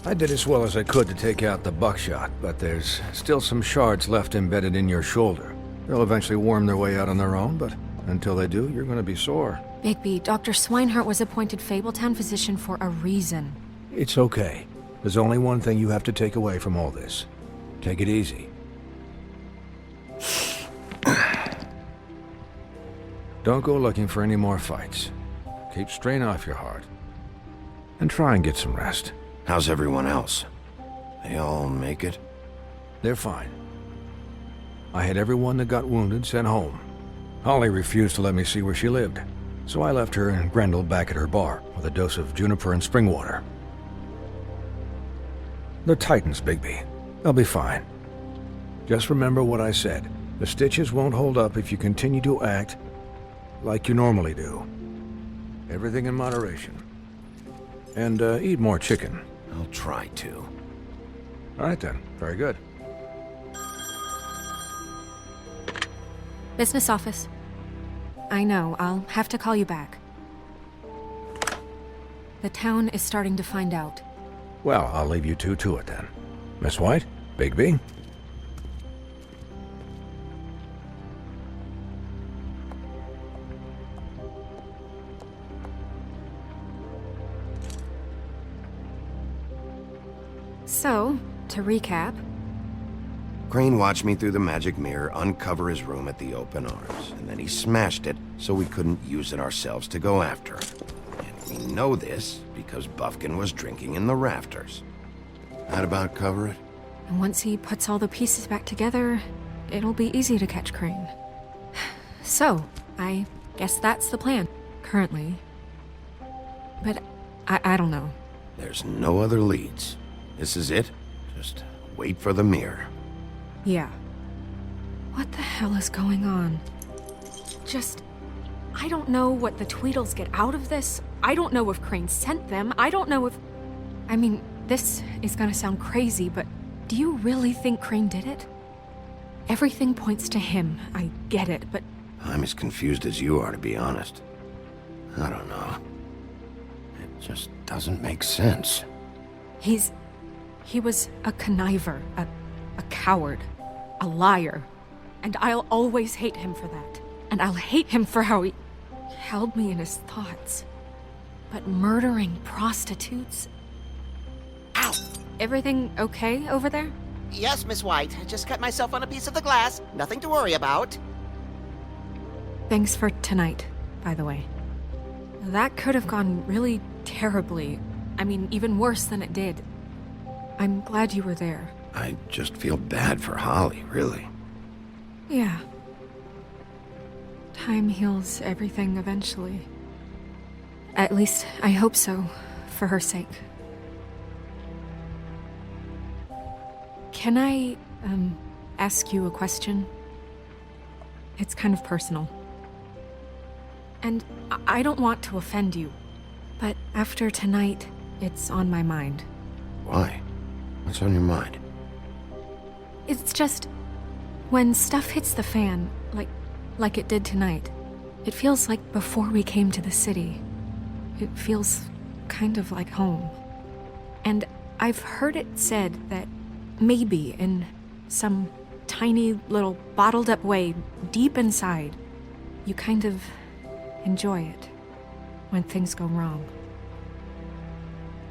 I did as well as I could to take out the buckshot, but there's still some shards left embedded in your shoulder. They'll eventually worm their way out on their own, but until they do, you're gonna be sore. Bigby, Dr. Swinehart was appointed Fabletown physician for a reason. It's okay. There's only one thing you have to take away from all this. Take it easy. Don't go looking for any more fights. Keep strain off your heart. And try and get some rest. How's everyone else? They all make it? They're fine. I had everyone that got wounded sent home. Holly refused to let me see where she lived, so I left her and Grendel back at her bar with a dose of juniper and spring water. They're Titans, Bigby. They'll be fine. Just remember what I said. The stitches won't hold up if you continue to act like you normally do. Everything in moderation. And eat more chicken. I'll try to. All right then. Very good. Business office. I know, I'll have to call you back. The town is starting to find out. Well, I'll leave you two to it then. Miss White, Bigby. So, to recap... Crane watched me through the magic mirror uncover his room at the open arms, and then he smashed it so we couldn't use it ourselves to go after him. And we know this because Buffkin was drinking in the rafters. That about cover it? And once he puts all the pieces back together, it'll be easy to catch Crane. So, I guess that's the plan, currently. But I don't know. There's no other leads. This is it. Just wait for the mirror. Yeah. What the hell is going on? I don't know what the Tweedles get out of this. I don't know if Crane sent them. I don't know if... I mean, this is gonna sound crazy, but do you really think Crane did it? Everything points to him. I get it, but... I'm as confused as you are, to be honest. I don't know. It just doesn't make sense. He was a conniver, a coward, a liar. And I'll always hate him for that. And I'll hate him for how he held me in his thoughts. But murdering prostitutes... Ow! Everything okay over there? Yes, Miss White. I just cut myself on a piece of the glass. Nothing to worry about. Thanks for tonight, by the way. That could have gone really terribly. I mean, even worse than it did. I'm glad you were there. I just feel bad for Holly, really. Yeah. Time heals everything eventually. At least, I hope so, for her sake. Can I, ask you a question? It's kind of personal. And I don't want to offend you, but after tonight, it's on my mind. Why? What's on your mind? It's just... when stuff hits the fan, like it did tonight, it feels like before we came to the city. It feels kind of like home. And I've heard it said that maybe in some tiny little bottled up way deep inside, you kind of enjoy it when things go wrong.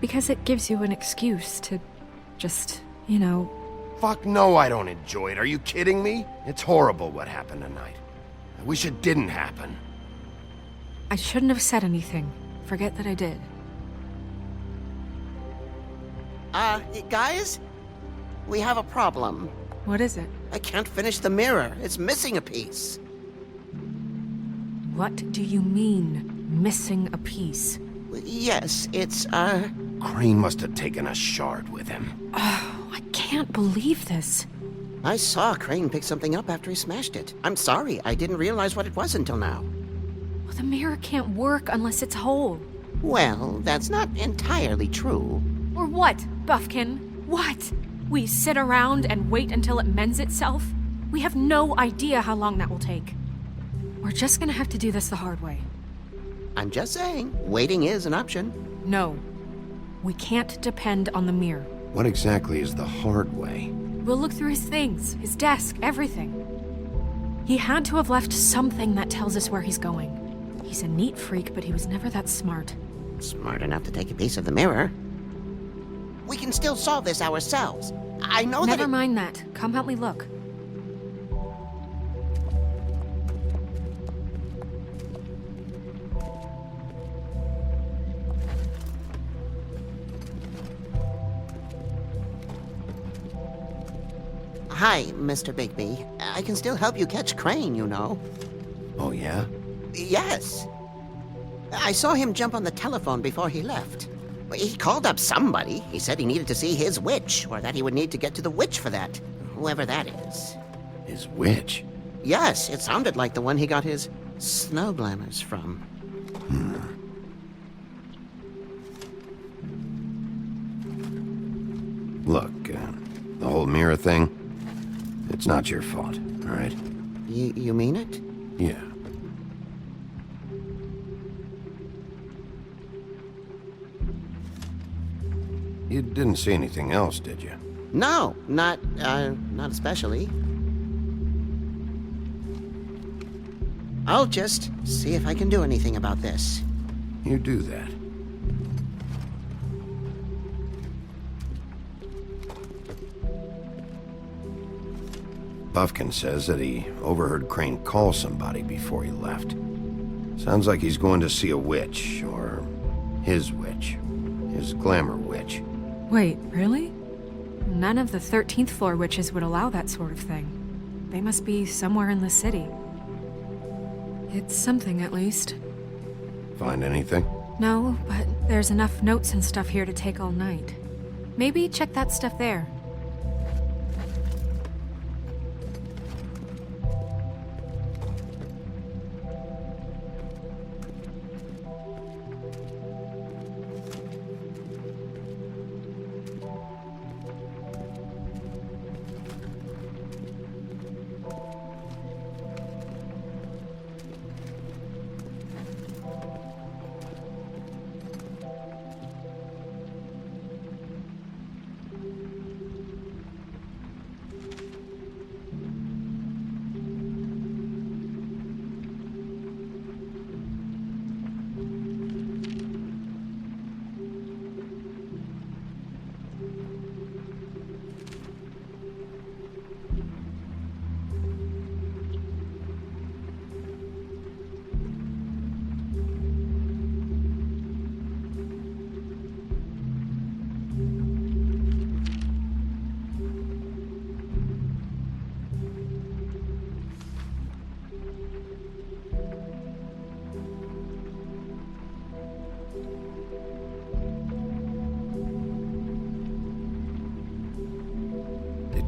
Because it gives you an excuse to just, you know... Fuck no, I don't enjoy it. Are you kidding me? It's horrible what happened tonight. I wish it didn't happen. I shouldn't have said anything. Forget that I did. Guys? We have a problem. What is it? I can't finish the mirror. It's missing a piece. What do you mean, missing a piece? Yes, it's, Crane must have taken a shard with him. Oh, I can't believe this. I saw Crane pick something up after he smashed it. I'm sorry, I didn't realize what it was until now. Well, the mirror can't work unless it's whole. Well, that's not entirely true. Or what, Buffkin? What? We sit around and wait until it mends itself? We have no idea how long that will take. We're just gonna have to do this the hard way. I'm just saying, waiting is an option. No. We can't depend on the mirror. What exactly is the hard way? We'll look through his things, his desk, everything. He had to have left something that tells us where he's going. He's a neat freak, but he was never that smart. Smart enough to take a piece of the mirror. We can still solve this ourselves. I know that Never mind that. Come help me look. Hi, Mr. Bigby. I can still help you catch Crane, you know. Oh, yeah? Yes. I saw him jump on the telephone before he left. He called up somebody. He said he needed to see his witch, or that he would need to get to the witch for that. Whoever that is. His witch? Yes, it sounded like the one he got his snow glamours from. Look, the whole mirror thing, it's not your fault, all right? You mean it? Yeah. You didn't see anything else, did you? No, not especially. I'll just see if I can do anything about this. You do that. Buffkin says that he overheard Crane call somebody before he left. Sounds like he's going to see a witch, or his witch. His glamour witch. Wait, really? None of the 13th floor witches would allow that sort of thing. They must be somewhere in the city. It's something, at least. Find anything? No, but there's enough notes and stuff here to take all night. Maybe check that stuff there.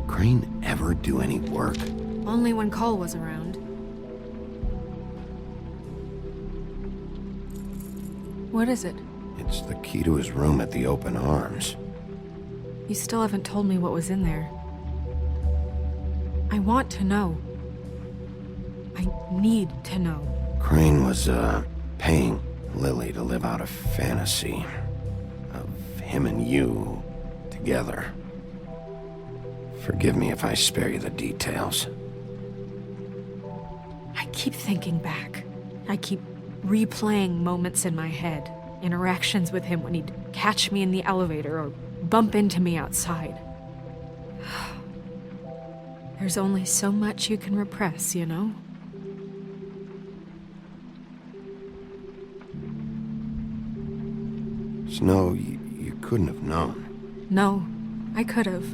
Crane ever do any work? Only when Cole was around. What is it? It's the key to his room at the Open Arms. You still haven't told me what was in there. I want to know. I need to know. Crane was, paying Lily to live out a fantasy of him and you together. Forgive me if I spare you the details. I keep thinking back. I keep replaying moments in my head. Interactions with him when he'd catch me in the elevator or bump into me outside. There's only so much you can repress, you know? Snow, you couldn't have known. No, I could have.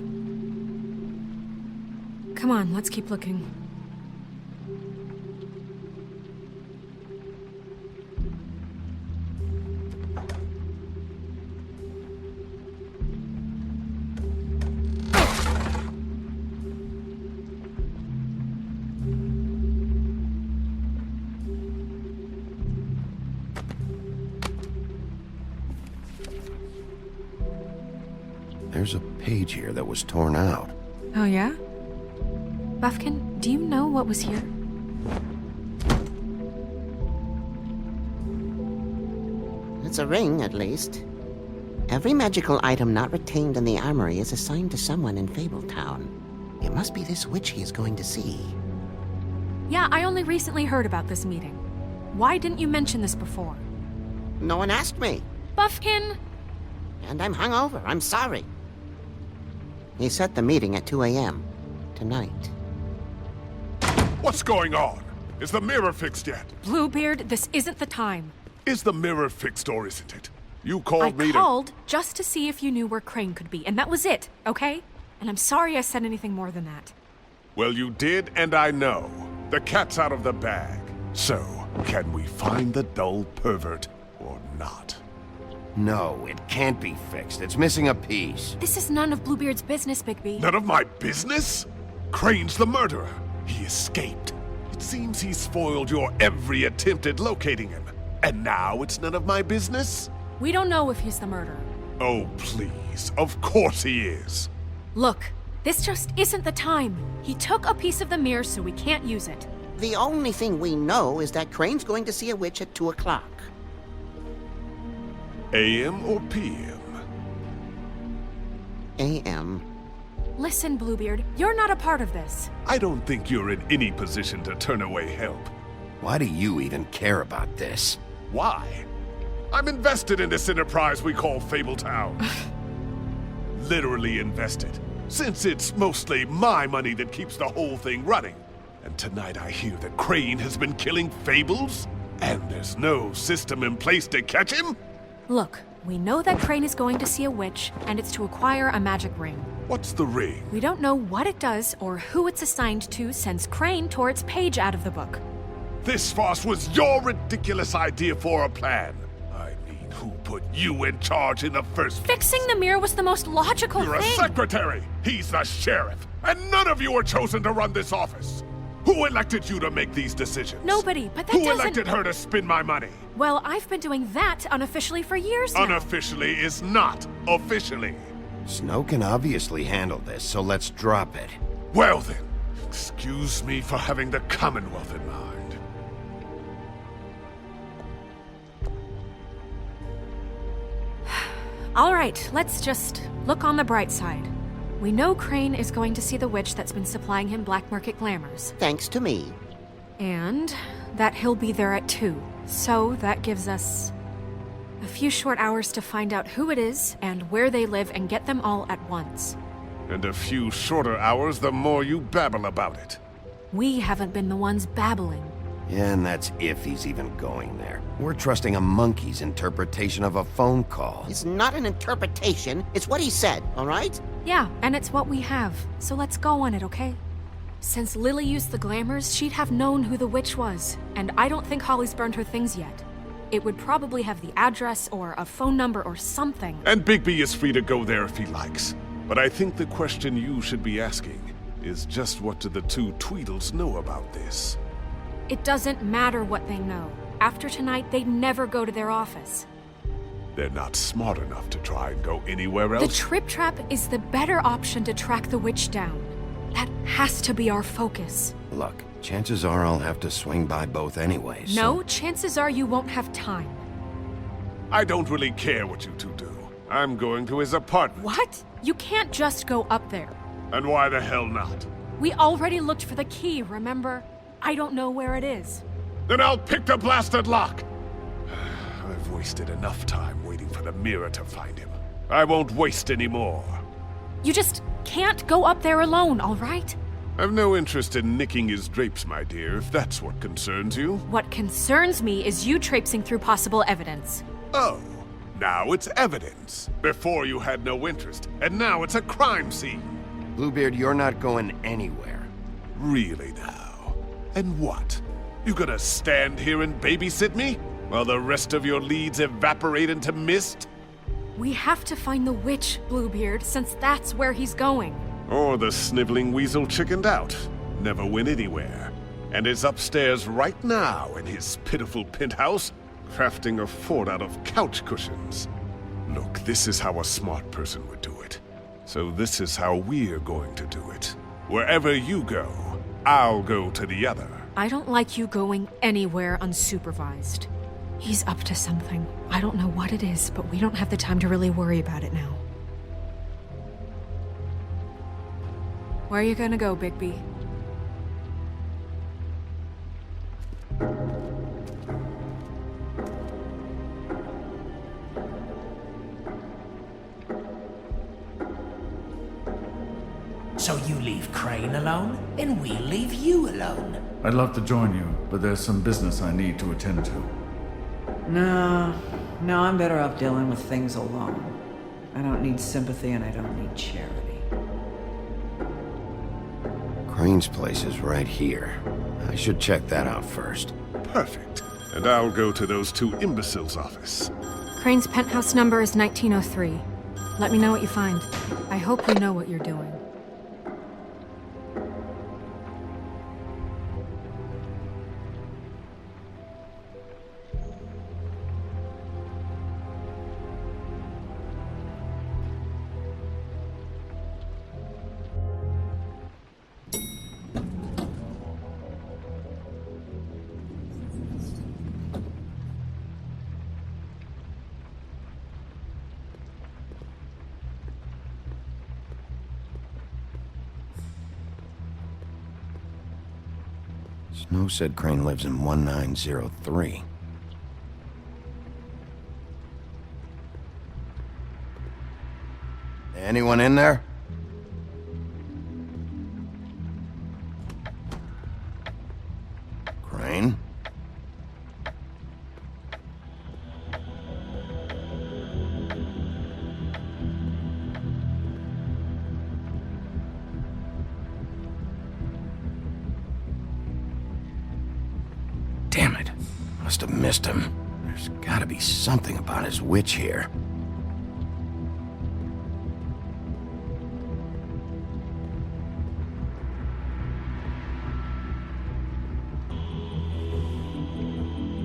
Come on, let's keep looking. There's a page here that was torn out. Oh, yeah? Buffkin, do you know what was here? It's a ring, at least. Every magical item not retained in the armory is assigned to someone in Fabletown. It must be this witch he is going to see. Yeah, I only recently heard about this meeting. Why didn't you mention this before? No one asked me. Buffkin! And I'm hungover. I'm sorry. He set the meeting at 2 a.m. tonight. What's going on? Is the mirror fixed yet? Bluebeard, this isn't the time. Is the mirror fixed or isn't it? You called me I called just to see if you knew where Crane could be, and that was it, okay? And I'm sorry I said anything more than that. Well, you did, and I know. The cat's out of the bag. So, can we find the dull pervert or not? No, it can't be fixed. It's missing a piece. This is none of Bluebeard's business, Bigby. None of my business? Crane's the murderer. He escaped. It seems he spoiled your every attempt at locating him. And now it's none of my business? We don't know if he's the murderer. Oh, please. Of course he is. Look, this just isn't the time. He took a piece of the mirror, so we can't use it. The only thing we know is that Crane's going to see a witch at 2 o'clock. AM or PM? A.M. Listen, Bluebeard, you're not a part of this. I don't think you're in any position to turn away help. Why do you even care about this? Why? I'm invested in this enterprise we call Fabletown. Literally invested, since it's mostly my money that keeps the whole thing running. And tonight I hear that Crane has been killing fables, and there's no system in place to catch him? Look, we know that Crane is going to see a witch, and it's to acquire a magic ring. What's the ring? We don't know what it does or who it's assigned to since Crane tore its page out of the book. This farce was your ridiculous idea for a plan. I mean, who put you in charge in the first place? Fixing the mirror was the most logical You're a thing. secretary! He's the sheriff! And none of you were chosen to run this office! Who elected you to make these decisions? Nobody, but that Who doesn't... elected her to spend my money? Well, I've been doing that unofficially for years now. Unofficially is not officially. Snow can obviously handle this, so let's drop it. Well then, excuse me for having the Commonwealth in mind. All right, let's just look on the bright side. We know Crane is going to see the witch that's been supplying him black market glamours. Thanks to me. And that he'll be there at 2. So that gives us a few short hours to find out who it is and where they live and get them all at once. And a few shorter hours the more you babble about it. We haven't been the ones babbling. Yeah, and that's if he's even going there. We're trusting a monkey's interpretation of a phone call. It's not an interpretation. It's what he said, all right? Yeah, and it's what we have. So let's go on it, okay? Since Lily used the glamours, she'd have known who the witch was. And I don't think Holly's burned her things yet. It would probably have the address or a phone number or something. And Bigby is free to go there if he likes. But I think the question you should be asking is just what do the two Tweedles know about this? It doesn't matter what they know. After tonight, they'd never go to their office. They're not smart enough to try and go anywhere else. The Trip Trap is the better option to track the witch down. That has to be our focus. Look, chances are I'll have to swing by both anyway, so... No, chances are you won't have time. I don't really care what you two do. I'm going to his apartment. What? You can't just go up there. And why the hell not? We already looked for the key, remember? I don't know where it is. Then I'll pick the blasted lock! I've wasted enough time waiting for the mirror to find him. I won't waste any more. You just can't go up there alone, all right? I've no interest in nicking his drapes, my dear, if that's what concerns you. What concerns me is you traipsing through possible evidence. Oh, now it's evidence. Before you had no interest, and now it's a crime scene. Bluebeard, you're not going anywhere. Really now? And what? You gonna stand here and babysit me? While the rest of your leads evaporate into mist? We have to find the witch, Bluebeard, since that's where he's going. Or the sniveling weasel chickened out. Never went anywhere. And is upstairs right now in his pitiful penthouse, crafting a fort out of couch cushions. Look, this is how a smart person would do it. So this is how we're going to do it. Wherever you go, I'll go to the other. I don't like you going anywhere unsupervised. He's up to something. I don't know what it is, but we don't have the time to really worry about it now. Where are you gonna go, Bigby? So you leave Crane alone, and we leave you alone. I'd love to join you, but there's some business I need to attend to. No, I'm better off dealing with things alone. I don't need sympathy and I don't need charity. Crane's place is right here. I should check that out first. Perfect. And I'll go to those two imbeciles' office. Crane's penthouse number is 1903. Let me know what you find. I hope you know what you're doing. Snow said Crane lives in 1903. Anyone in there? Crane? Damn it. Must have missed him. There's gotta be something about his witch here.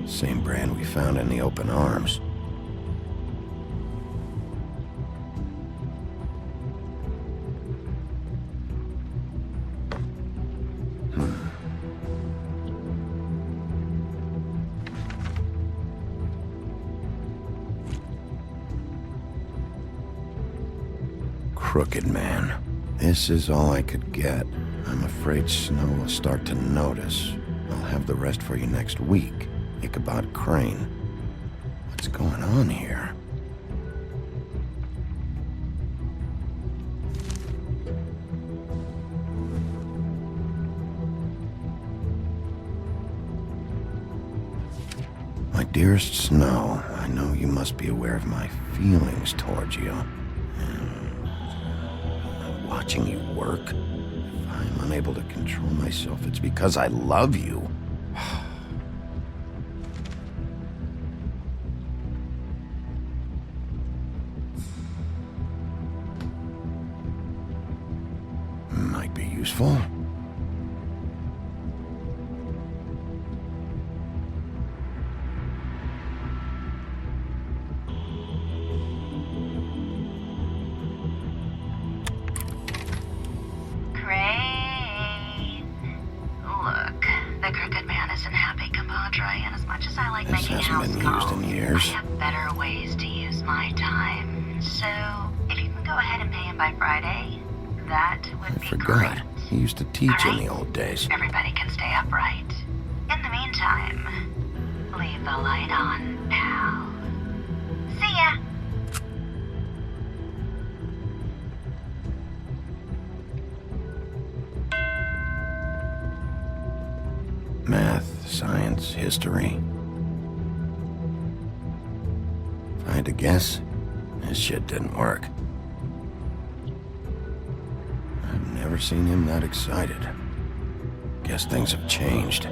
Same brand we found in the open arms. Crooked man. This is all I could get. I'm afraid Snow will start to notice. I'll have the rest for you next week. Ichabod Crane. What's going on here? My dearest Snow, I know you must be aware of my feelings towards you. Watching you work. If I'm unable to control myself, it's because I love you. Might be useful. The crooked man isn't happy, compadre, and as much as I like This making hasn't house been calls, used in years. I have better ways to use my time. So, if you can go ahead and pay him by Friday, that would be Forgot. great. He used to teach in Alright. the old days. Everybody can stay upright. In the meantime, leave the light on, pal. See ya! Math, science, history. If I had to guess, this shit didn't work. I've never seen him that excited. Guess things have changed.